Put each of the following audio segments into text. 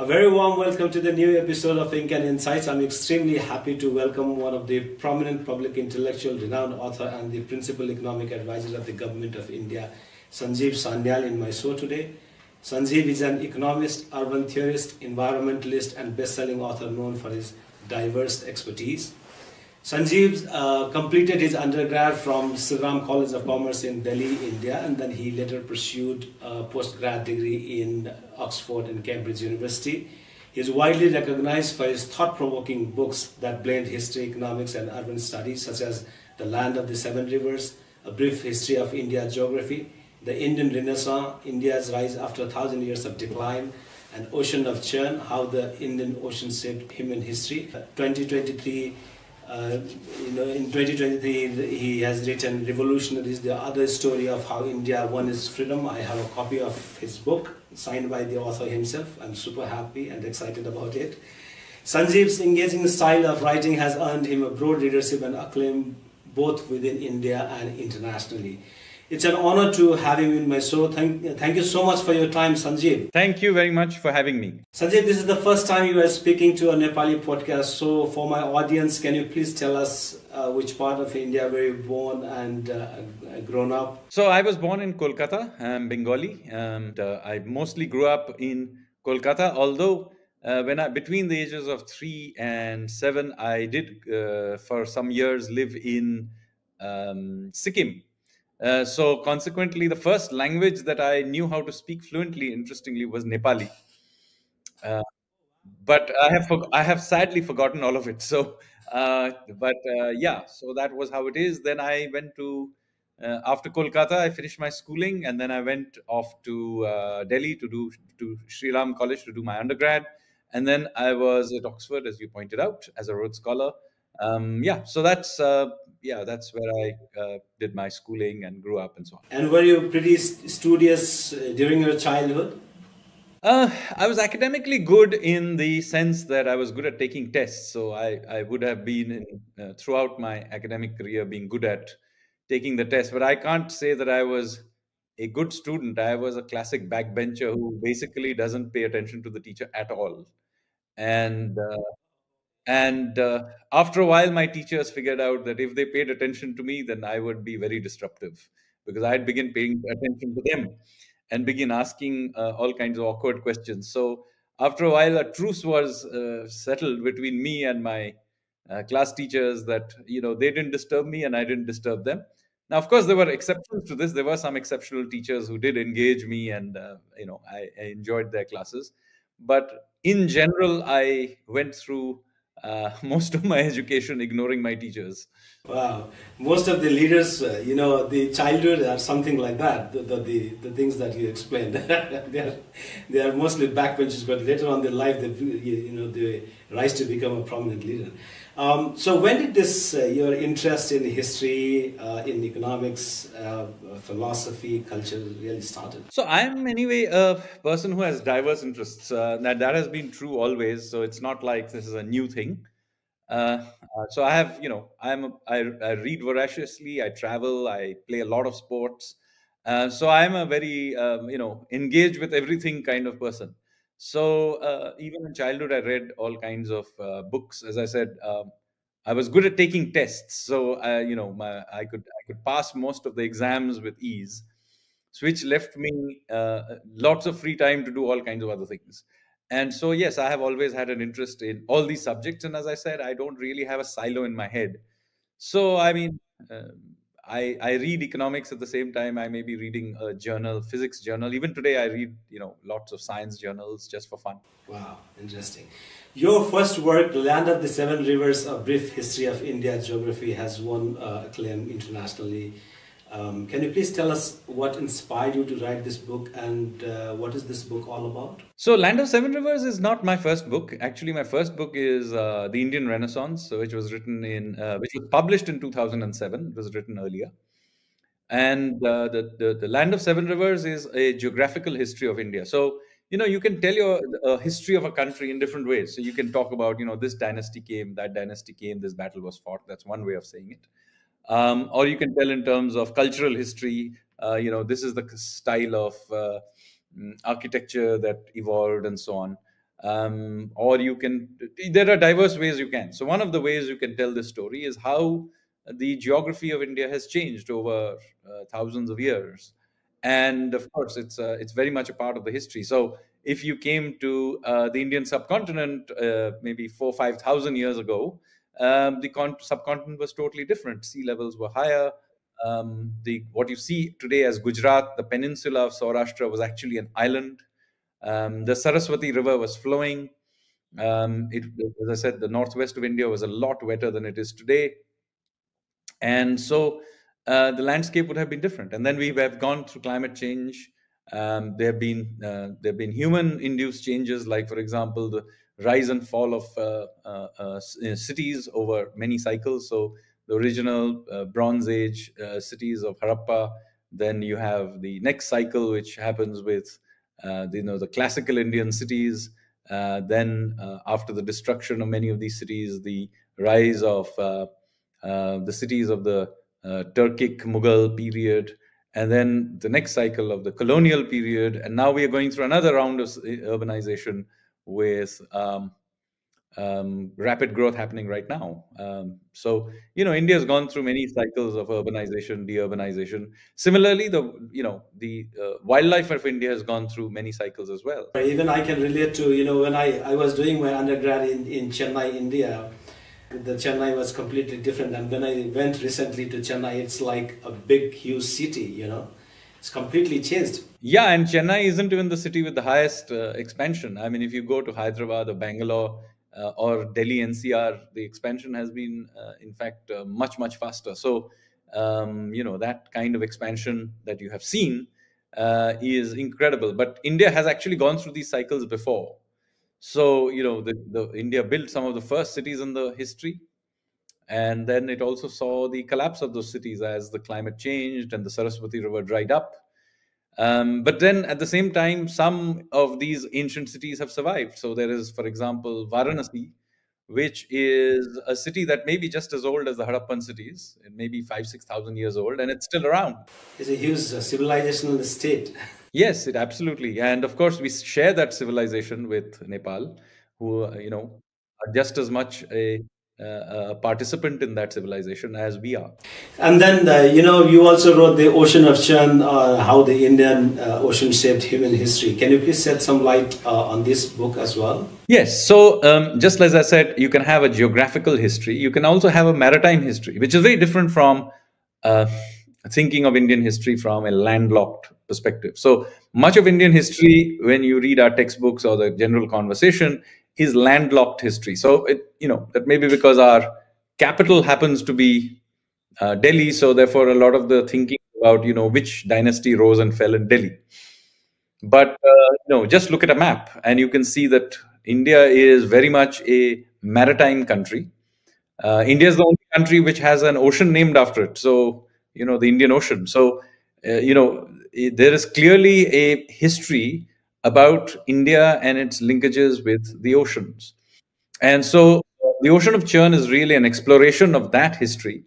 A very warm welcome to the new episode of Ink and Insights. I'm extremely happy to welcome one of the prominent public intellectual, renowned author, and the principal economic advisor of the Government of India, Sanjeev Sanyal, in my show today. Sanjeev is an economist, urban theorist, environmentalist, and best-selling author known for his diverse expertise. Sanjeev completed his undergrad from Sri Ram College of Commerce in Delhi, India, and then he later pursued a postgrad degree in Oxford and Cambridge University. He is widely recognized for his thought-provoking books that blend history, economics, and urban studies, such as The Land of the Seven Rivers, A Brief History of India's Geography, The Indian Renaissance, India's Rise After 1,000 Years of Decline, and Ocean of Churn, How the Indian Ocean Shaped Human History. 2023 in 2023, he has written Revolutionaries, the other story of how India won its freedom. I have a copy of his book signed by the author himself. I'm super happy and excited about it. Sanjeev's engaging style of writing has earned him a broad readership and acclaim both within India and internationally. It's an honor to have him in my show. Thank you so much for your time, Sanjeev. Thank you very much for having me. Sanjeev, this is the first time you are speaking to a Nepali podcast. So for my audience, can you please tell us which part of India were you born and grown up? So I was born in Kolkata. I'm Bengali, and I mostly grew up in Kolkata. Although between the ages of 3 and 7, I did for some years live in Sikkim. So consequently, the first language that I knew how to speak fluently, interestingly, was Nepali. But I have sadly forgotten all of it. So, yeah, so that was how it is. Then I went to after Kolkata, I finished my schooling, and then I went off to Delhi to Sri Ram College to do my undergrad, and then I was at Oxford, as you pointed out, as a Rhodes Scholar. So that's where I did my schooling and grew up and so on. And were you pretty studious during your childhood? I was academically good in the sense that I was good at taking tests. So I would have been throughout my academic career being good at taking the test. But I can't say that I was a good student. I was a classic backbencher who basically doesn't pay attention to the teacher at all. And after a while, my teachers figured out that if they paid attention to me, then I would be very disruptive because I'd begin paying attention to them and begin asking all kinds of awkward questions. So after a while, a truce was settled between me and my class teachers that, they didn't disturb me and I didn't disturb them. Now, of course, there were exceptions to this. There were some exceptional teachers who did engage me and, I enjoyed their classes. But in general, I went through most of my education ignoring my teachers. Wow, most of the leaders, the childhood are something like that. The things that you explained, they are mostly backbenchers, but later on in life, they rise to become a prominent leader. So when did this your interest in history, in economics, philosophy, culture really started? So I'm anyway a person who has diverse interests. That has been true always. So it's not like this is a new thing. So I have, I read voraciously. I travel. I play a lot of sports. So I'm a very, engaged with everything kind of person. So even in childhood, I read all kinds of books. As I said, I was good at taking tests, so I could pass most of the exams with ease, which left me lots of free time to do all kinds of other things. And so, yes, I have always had an interest in all these subjects. And as I said, I don't really have a silo in my head. So, I mean, I read economics at the same time. I may be reading a journal, physics journal. Even today, I read, lots of science journals just for fun. Wow, interesting. Your first work, Land of the Seven Rivers, A Brief History of India's Geography, has won acclaim internationally. Can you please tell us what inspired you to write this book and what is this book all about? So, Land of Seven Rivers is not my first book. Actually, my first book is The Indian Renaissance, which was which was published in 2007. It was written earlier. And the Land of Seven Rivers is a geographical history of India. So, you can tell your history of a country in different ways. So you can talk about, this dynasty came, that dynasty came, this battle was fought. That's one way of saying it. Or you can tell in terms of cultural history, this is the style of architecture that evolved and so on. or you can, there are diverse ways you can. So one of the ways you can tell this story is how the geography of India has changed over thousands of years, and of course it's very much a part of the history. So if you came to the Indian subcontinent maybe 4 5 thousand years ago, the subcontinent was totally different. Sea levels were higher. The what you see today as Gujarat, the peninsula of Saurashtra, was actually an island. The Saraswati River was flowing. As I said, the northwest of India was a lot wetter than it is today, and so the landscape would have been different. And then we have gone through climate change. There have been human-induced changes, like for example, the rise and fall of cities over many cycles. So the original Bronze Age cities of Harappa. Then you have the next cycle, which happens with the classical Indian cities. Then after the destruction of many of these cities, the rise of the cities of the Turkic Mughal period, and then the next cycle of the colonial period, and now we are going through another round of urbanization with rapid growth happening right now. So India has gone through many cycles of urbanization, deurbanization. Similarly, the wildlife of India has gone through many cycles as well. Even I can relate to, when I was doing my undergrad in Chennai, India, the Chennai was completely different. And when I went recently to Chennai, it's like a big, huge city, It's completely changed. Yeah, and Chennai isn't even the city with the highest expansion. I mean, if you go to Hyderabad or Bangalore or Delhi NCR, the expansion has been, in fact, much, much faster. So, that kind of expansion that you have seen is incredible. But India has actually gone through these cycles before. So, the India built some of the first cities in the history, and then it also saw the collapse of those cities as the climate changed and the Saraswati River dried up. But then at the same time, some of these ancient cities have survived. So there is, for example, Varanasi, which is a city that may be just as old as the Harappan cities, maybe 5 6 thousand years old, and it's still around. It's a huge civilizational state. Yes, it absolutely. And of course, we share that civilization with Nepal, who, are just as much a participant in that civilization as we are. And then, you also wrote The Ocean of Churn, how the Indian Ocean shaped human history. Can you please shed some light on this book as well? Yes. So, just as I said, you can have a geographical history. You can also have a maritime history, which is very different from thinking of Indian history from a landlocked perspective. So much of Indian history, when you read our textbooks or the general conversation, is landlocked history. So that may be because our capital happens to be Delhi. So therefore, a lot of the thinking about which dynasty rose and fell in Delhi. But just look at a map, and you can see that India is very much a maritime country. India is the only country which has an ocean named after it. So the Indian Ocean. So there is clearly a history about India and its linkages with the oceans. And so the Ocean of Churn is really an exploration of that history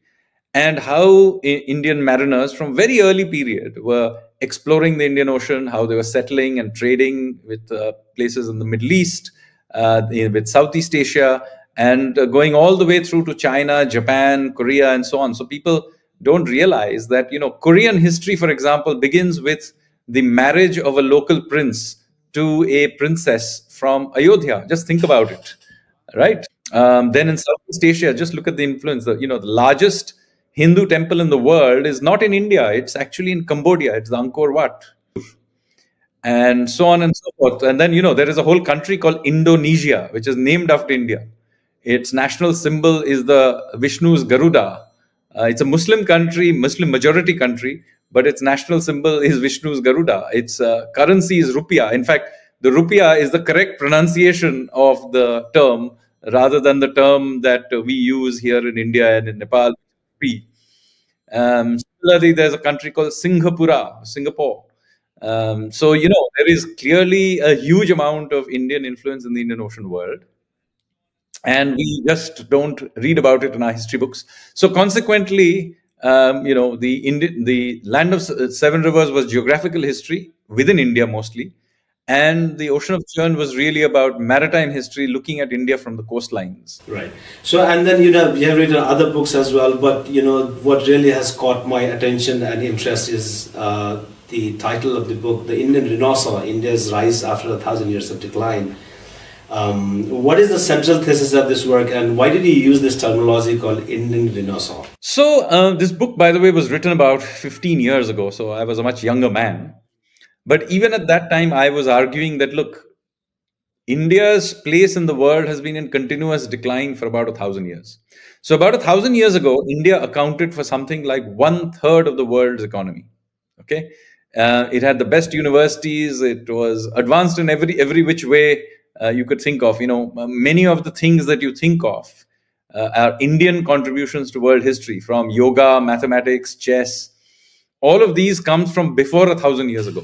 and how Indian mariners from very early period were exploring the Indian Ocean, how they were settling and trading with places in the Middle East, with Southeast Asia, and going all the way through to China, Japan, Korea, and so on. So people don't realize that, Korean history, for example, begins with the marriage of a local prince to a princess from Ayodhya. Just think about it, right? Then in Southeast Asia, just look at the influence. The largest Hindu temple in the world is not in India. It's actually in Cambodia. It's the Angkor Wat. And so on and so forth. And then, there is a whole country called Indonesia, which is named after India. Its national symbol is the Vishnu's Garuda. It's a Muslim country, Muslim majority country, but its national symbol is Vishnu's Garuda. Its currency is rupiah. In fact, the rupiah is the correct pronunciation of the term rather than the term that we use here in India and in Nepal. Similarly, there's a country called Singapore. So, there is clearly a huge amount of Indian influence in the Indian Ocean world. And we just don't read about it in our history books. So consequently, the land of seven rivers was geographical history within India mostly. And the Ocean of Churn was really about maritime history, looking at India from the coastlines. Right. So, and then you have written other books as well, but what really has caught my attention and interest is the title of the book, The Indian Renosal: India's Rise After 1,000 Years of Decline. What is the central thesis of this work, and why did you use this terminology called Indian Renosal? So, this book, by the way, was written about 15 years ago. So, I was a much younger man. But even at that time, I was arguing that, look, India's place in the world has been in continuous decline for about 1,000 years. So, about 1,000 years ago, India accounted for something like one third of the world's economy. Okay, it had the best universities. It was advanced in every which way you could think of. Many of the things that you think of are Indian contributions to world history, from yoga, mathematics, chess. All of these comes from before 1,000 years ago.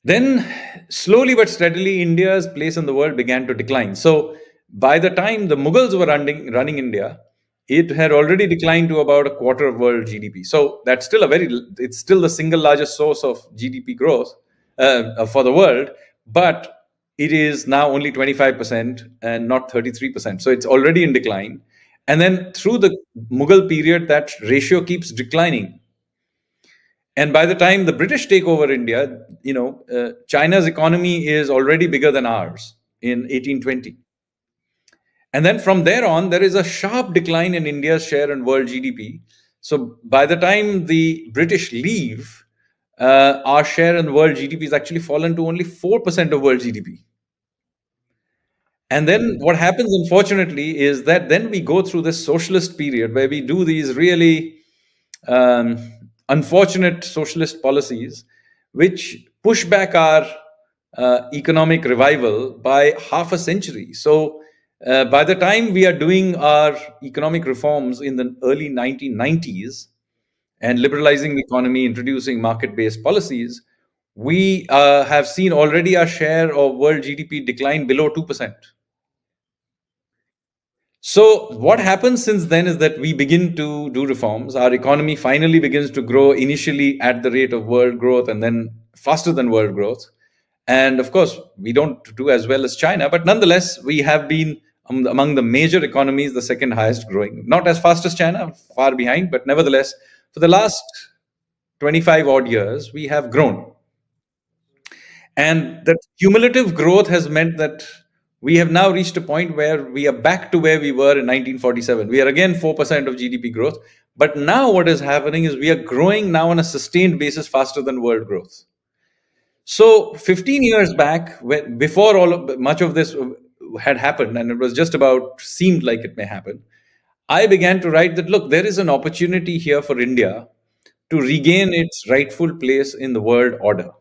Then, slowly but steadily, India's place in the world began to decline. So, by the time the Mughals were running India, it had already declined to about a quarter of world GDP. So, it's still the single largest source of GDP growth for the world, but it is now only 25% and not 33%. So, it's already in decline. And then through the Mughal period, that ratio keeps declining. And by the time the British take over India, China's economy is already bigger than ours in 1820. And then from there on, there is a sharp decline in India's share in world GDP. So by the time the British leave, our share in world GDP has actually fallen to only 4% of world GDP. And then what happens, unfortunately, is that then we go through this socialist period where we do these really unfortunate socialist policies, which push back our economic revival by half a century. So, by the time we are doing our economic reforms in the early 1990s and liberalizing the economy, introducing market-based policies, we have seen already our share of world GDP decline below 2%. So, what happens since then is that we begin to do reforms. Our economy finally begins to grow, initially at the rate of world growth and then faster than world growth. And of course, we don't do as well as China, but nonetheless, we have been among the major economies, the second highest growing. Not as fast as China, far behind, but nevertheless, for the last 25 odd years, we have grown. And that cumulative growth has meant that we have now reached a point where we are back to where we were in 1947. We are again 4% of GDP growth. But now what is happening is we are growing now on a sustained basis faster than world growth. So 15 years back, before much of this had happened, and it was just about seemed like it may happen, I began to write that, look, there is an opportunity here for India to regain its rightful place in the world order.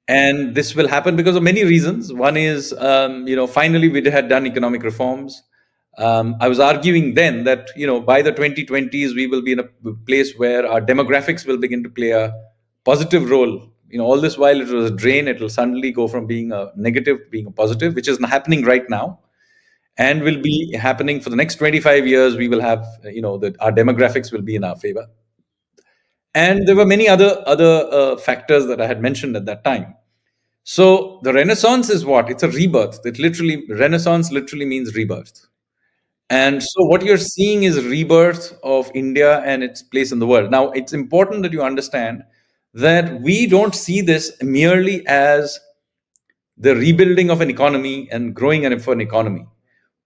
And this will happen because of many reasons. One is, finally we had done economic reforms. I was arguing then that, by the 2020s, we will be in a place where our demographics will begin to play a positive role. All this while it was a drain, it will suddenly go from being a negative to being a positive, which is happening right now and will be happening for the next 25 years. We will have, that our demographics will be in our favor. And there were many other factors that I had mentioned at that time. So the Renaissance is what? It's a rebirth. Renaissance literally means rebirth. And so what you're seeing is rebirth of India and its place in the world. Now, it's important that you understand that we don't see this merely as the rebuilding of an economy and growing of an economy.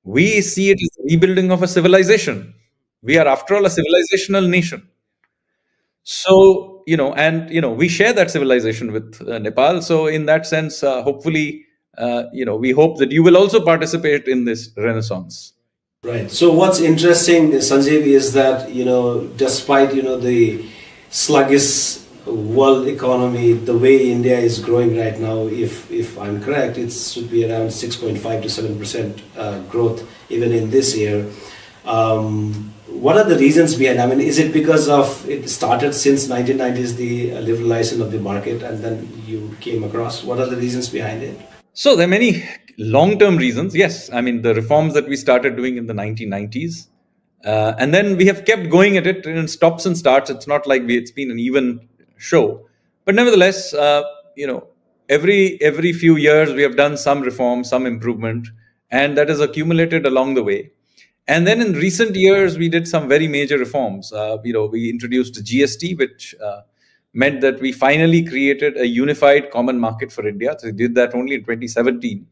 We see it as the rebuilding of a civilization. We are, after all, a civilizational nation. So, we share that civilization with Nepal. So, in that sense, hopefully, we hope that you will also participate in this renaissance. Right. So, what's interesting, Sanjeev, is that, despite, the sluggish world economy, the way India is growing right now, if I'm correct, it should be around 6.5 to 7% growth even in this year. What are the reasons behind? I mean, is it because of it started since 1990s, the liberalization of the market, and then you came across? What are the reasons behind it? So there are many long-term reasons. Yes, I mean the reforms that we started doing in the 1990s, and then we have kept going at it in stops and starts. It's not like it's been an even show, but nevertheless, every few years we have done some reform, some improvement, and that is accumulated along the way. And then in recent years, we did some very major reforms. We introduced GST, which meant that we finally created a unified common market for India. So we did that only in 2017.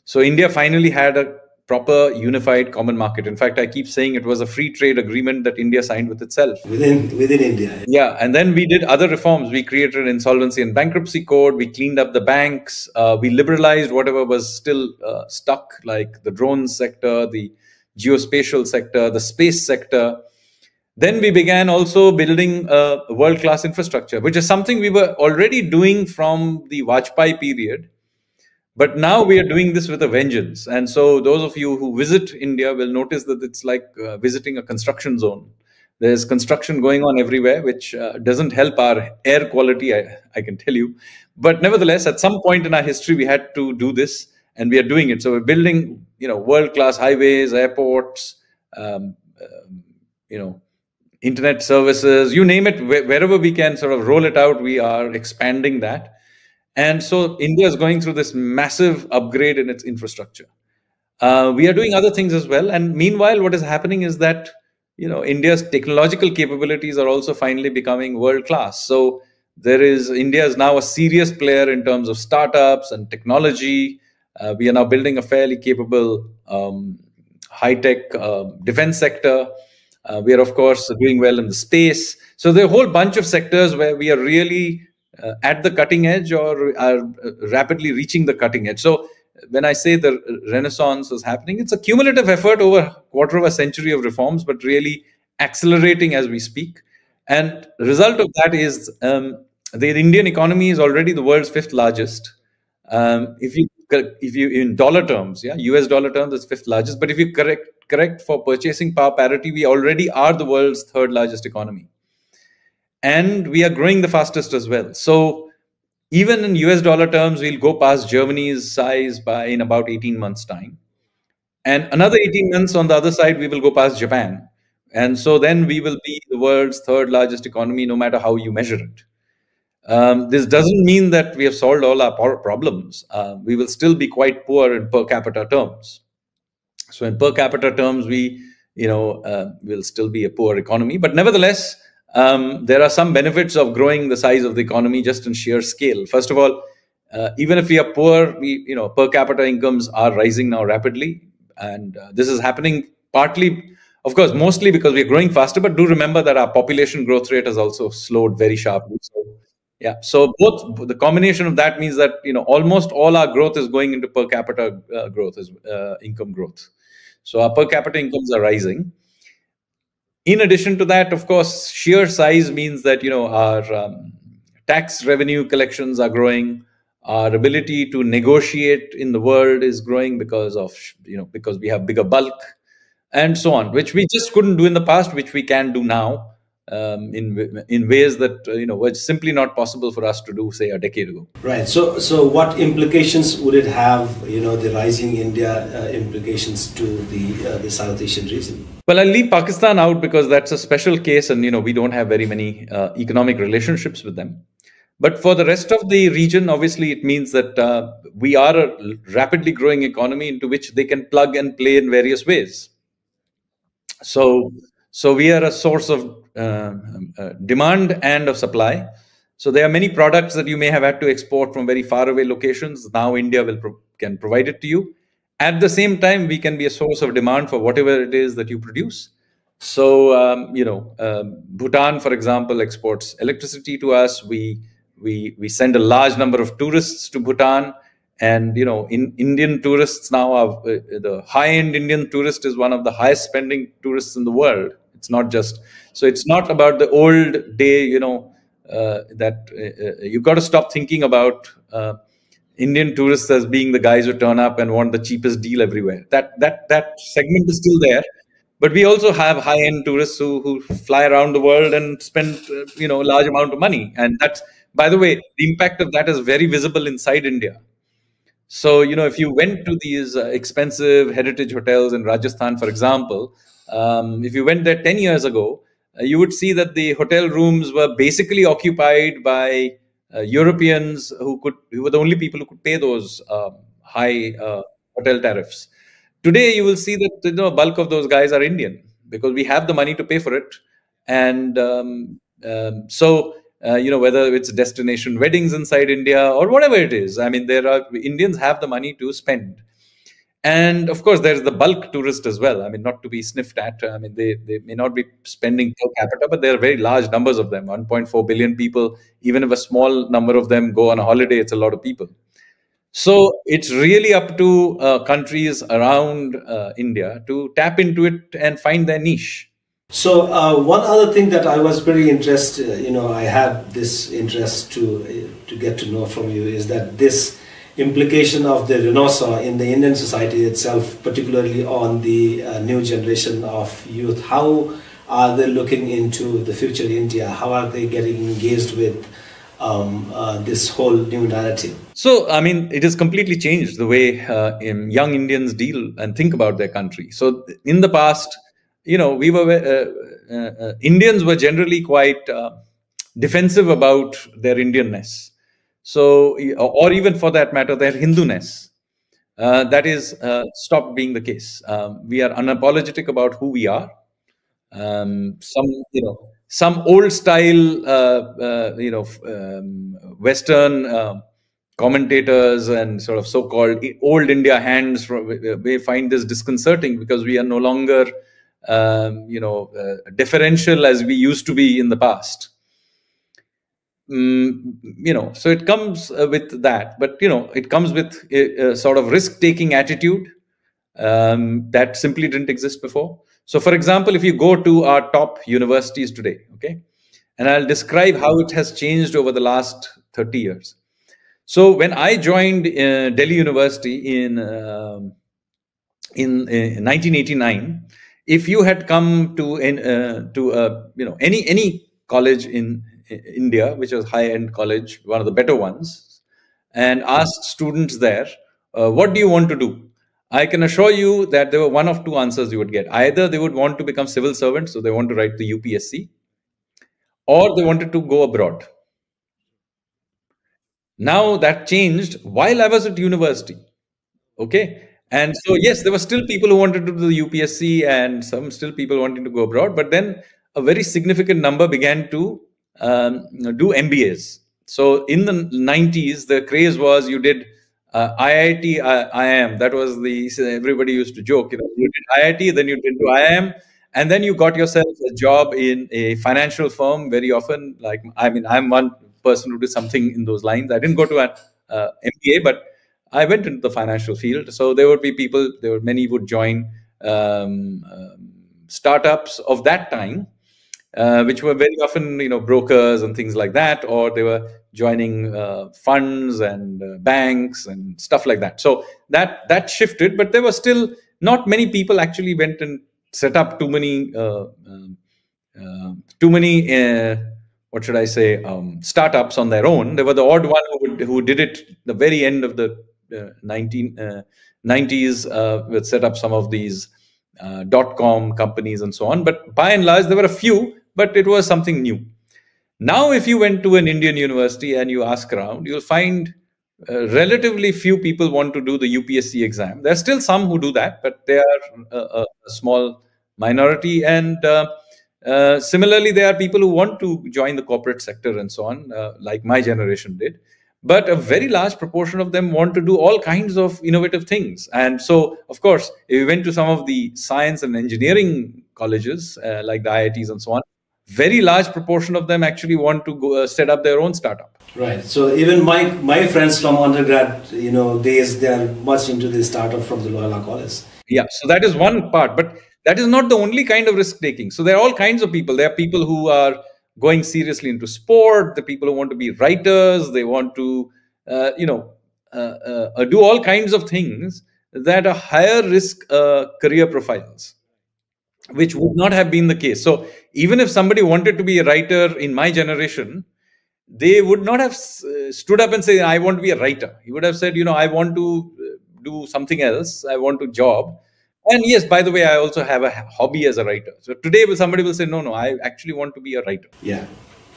So India finally had a proper unified common market. In fact, I keep saying it was a free trade agreement that India signed with itself. Within India. Yeah, and then we did other reforms. We created an insolvency and bankruptcy code. We cleaned up the banks. We liberalized whatever was still stuck, like the drone sector, the geospatial sector, the space sector. Then we began also building a world-class infrastructure, which is something we were already doing from the Vajpayee period. But now we are doing this with a vengeance. And so those of you who visit India will notice that it's like visiting a construction zone. There's construction going on everywhere, which doesn't help our air quality, I can tell you. But nevertheless, at some point in our history, we had to do this, and we are doing it. So we're building, world-class highways, airports, internet services, you name it, wherever we can sort of roll it out, we are expanding that. And so India is going through this massive upgrade in its infrastructure. We are doing other things as well. And meanwhile, what is happening is that, India's technological capabilities are also finally becoming world class. So India is now a serious player in terms of startups and technology. We are now building a fairly capable high-tech defense sector. We are, of course, doing well in the space. So there are a whole bunch of sectors where we are really at the cutting edge or are rapidly reaching the cutting edge. So when I say the renaissance is happening, it's a cumulative effort over a quarter of a century of reforms, but really accelerating as we speak. And the result of that is the Indian economy is already the world's fifth largest. If you in dollar terms, US dollar terms, it's fifth largest. But if you correct for purchasing power parity, we already are the world's third largest economy. And we are growing the fastest as well. So even in US dollar terms, we'll go past Germany's size in about 18 months' time. And another 18 months on the other side, we will go past Japan. And so then we will be the world's third largest economy, no matter how you measure it. This doesn't mean that we have solved all our problems. We will still be quite poor in per capita terms. So in per capita terms, we will still be a poor economy. But nevertheless, there are some benefits of growing the size of the economy just in sheer scale. First of all, even if we are poor, per capita incomes are rising now rapidly. And this is happening partly, of course, mostly because we are growing faster. But do remember that our population growth rate has also slowed very sharply. So both the combination of that means that almost all our growth is going into per capita growth, income growth. So our per capita incomes are rising. In addition to that, of course, sheer size means that our tax revenue collections are growing. Our ability to negotiate in the world is growing because we have bigger bulk and so on, which we just couldn't do in the past, which we can do now. In ways that were simply not possible for us to do, say, a decade ago. Right. So what implications would it have? The rising India implications to the South Asian region. Well, I'll leave Pakistan out because that's a special case, and we don't have very many economic relationships with them. But for the rest of the region, obviously, it means that we are a rapidly growing economy into which they can plug and play in various ways. So we are a source of demand and of supply. So there are many products that you may have had to export from very far away locations. Now India can provide it to you. At the same time, we can be a source of demand for whatever it is that you produce. So, Bhutan, for example, exports electricity to us. We send a large number of tourists to Bhutan. And, Indian tourists now are the high-end Indian tourist is one of the highest spending tourists in the world. It's not about the old day, that you've got to stop thinking about Indian tourists as being the guys who turn up and want the cheapest deal everywhere. That segment is still there. But we also have high-end tourists who fly around the world and spend, a large amount of money. And that's, by the way, the impact of that is very visible inside India. So, if you went to these expensive heritage hotels in Rajasthan, for example, if you went there 10 years ago, you would see that the hotel rooms were basically occupied by Europeans who were the only people who could pay those high hotel tariffs. Today, you will see that bulk of those guys are Indian because we have the money to pay for it, and whether it's destination weddings inside India or whatever it is, I mean, there are Indians have the money to spend. And of course, there's the bulk tourist as well. I mean, not to be sniffed at. I mean, they may not be spending per capita, but there are very large numbers of them 1.4 billion people. Even if a small number of them go on a holiday, it's a lot of people. So it's really up to countries around India to tap into it and find their niche. So one other thing that I was very interested, I had this interest to get to know from you is that this implication of the renosal in the Indian society itself, particularly on the new generation of youth. How are they looking into the future India? How are they getting engaged with this whole new narrative? So, I mean, it has completely changed the way young Indians deal and think about their country. So, in the past, Indians were generally quite defensive about their Indianness. So, or even for that matter, their Hinduness. That is stopped being the case. We are unapologetic about who we are. Some old style, Western commentators and sort of so-called old India hands may find this disconcerting because we are no longer, deferential as we used to be in the past. So it comes with that, but it comes with a sort of risk-taking attitude that simply didn't exist before. So, for example, if you go to our top universities today, okay, and I'll describe how it has changed over the last 30 years. So, when I joined Delhi University in 1989, if you had come to any college in India, which was high-end college, one of the better ones, and asked students there, what do you want to do? I can assure you that there were one of two answers you would get. Either they would want to become civil servants, so they want to write the UPSC, or they wanted to go abroad. Now that changed while I was at university. Okay. And so, yes, there were still people who wanted to do the UPSC and some still people wanting to go abroad. But then a very significant number began to do MBAs. So in the 90s, the craze was you did IIT, IIM. That was everybody used to joke, you did IIT, then you did IIM, and then you got yourself a job in a financial firm very often. I'm one person who did something in those lines. I didn't go to an MBA, but I went into the financial field. So there would be people, many would join startups of that time, which were very often, brokers and things like that, or they were joining funds and banks and stuff like that. So that shifted, but there were still not many people actually went and set up too many what should I say, startups on their own. There were the odd one who did it the very end of the 1990s, would set up some of these .com companies and so on. But by and large, there were a few, but it was something new. Now, if you went to an Indian university and you ask around, you'll find relatively few people want to do the UPSC exam. There are still some who do that, but they are a small minority. And similarly, there are people who want to join the corporate sector and so on, like my generation did. But a very large proportion of them want to do all kinds of innovative things. And so, of course, if we went to some of the science and engineering colleges, like the IITs and so on, very large proportion of them actually want to go set up their own startup. Right. So even my friends from undergrad, days, they are much into this startup from the Loyola College. Yeah. So that is one part, but that is not the only kind of risk taking. So there are all kinds of people. There are people who are going seriously into sport, the people who want to be writers, they want to, do all kinds of things that are higher risk career profiles, which would not have been the case. So even if somebody wanted to be a writer in my generation, they would not have stood up and say, I want to be a writer. He would have said, I want to do something else. I want to job. And yes, by the way, I also have a hobby as a writer. So today somebody will say, no, I actually want to be a writer. Yeah.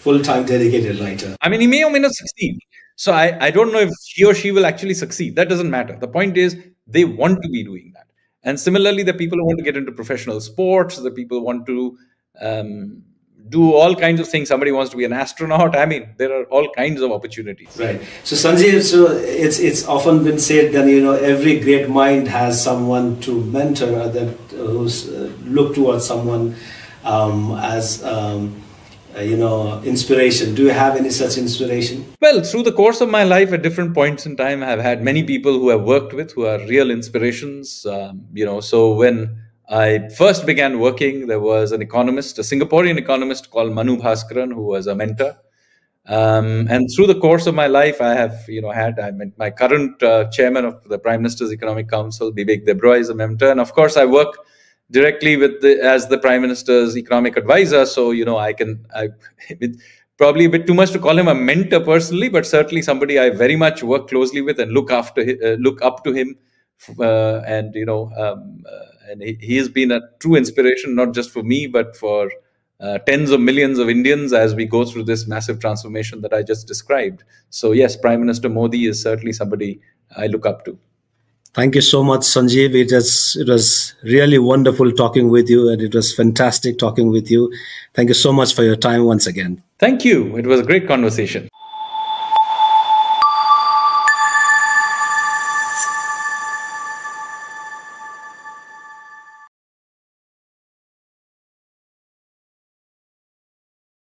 full-time dedicated writer. I mean, he may or may not succeed. So I don't know if he or she will actually succeed. That doesn't matter. The point is they want to be doing that. And similarly, the people who want to get into professional sports, the people who want to do all kinds of things. Somebody wants to be an astronaut. I mean, there are all kinds of opportunities. Right. So Sanjeev, so it's often been said that every great mind has someone to mentor, or that who's look towards someone as inspiration. Do you have any such inspiration? Well, through the course of my life, at different points in time, I've had many people who I've worked with who are real inspirations. So when I first began working, there was an economist, a Singaporean economist called Manu Bhaskaran, who was a mentor. And through the course of my life, I have, I met my current chairman of the Prime Minister's Economic Council, Vivek Debroy, is a mentor. And of course, I work directly as the Prime Minister's economic advisor. So, it's probably a bit too much to call him a mentor personally, but certainly somebody I very much work closely with and look up to him. And he has been a true inspiration, not just for me, but for tens of millions of Indians as we go through this massive transformation that I just described. So yes, Prime Minister Modi is certainly somebody I look up to. Thank you so much, Sanjeev. It was really wonderful talking with you, and it was fantastic talking with you. Thank you so much for your time once again. Thank you. It was a great conversation.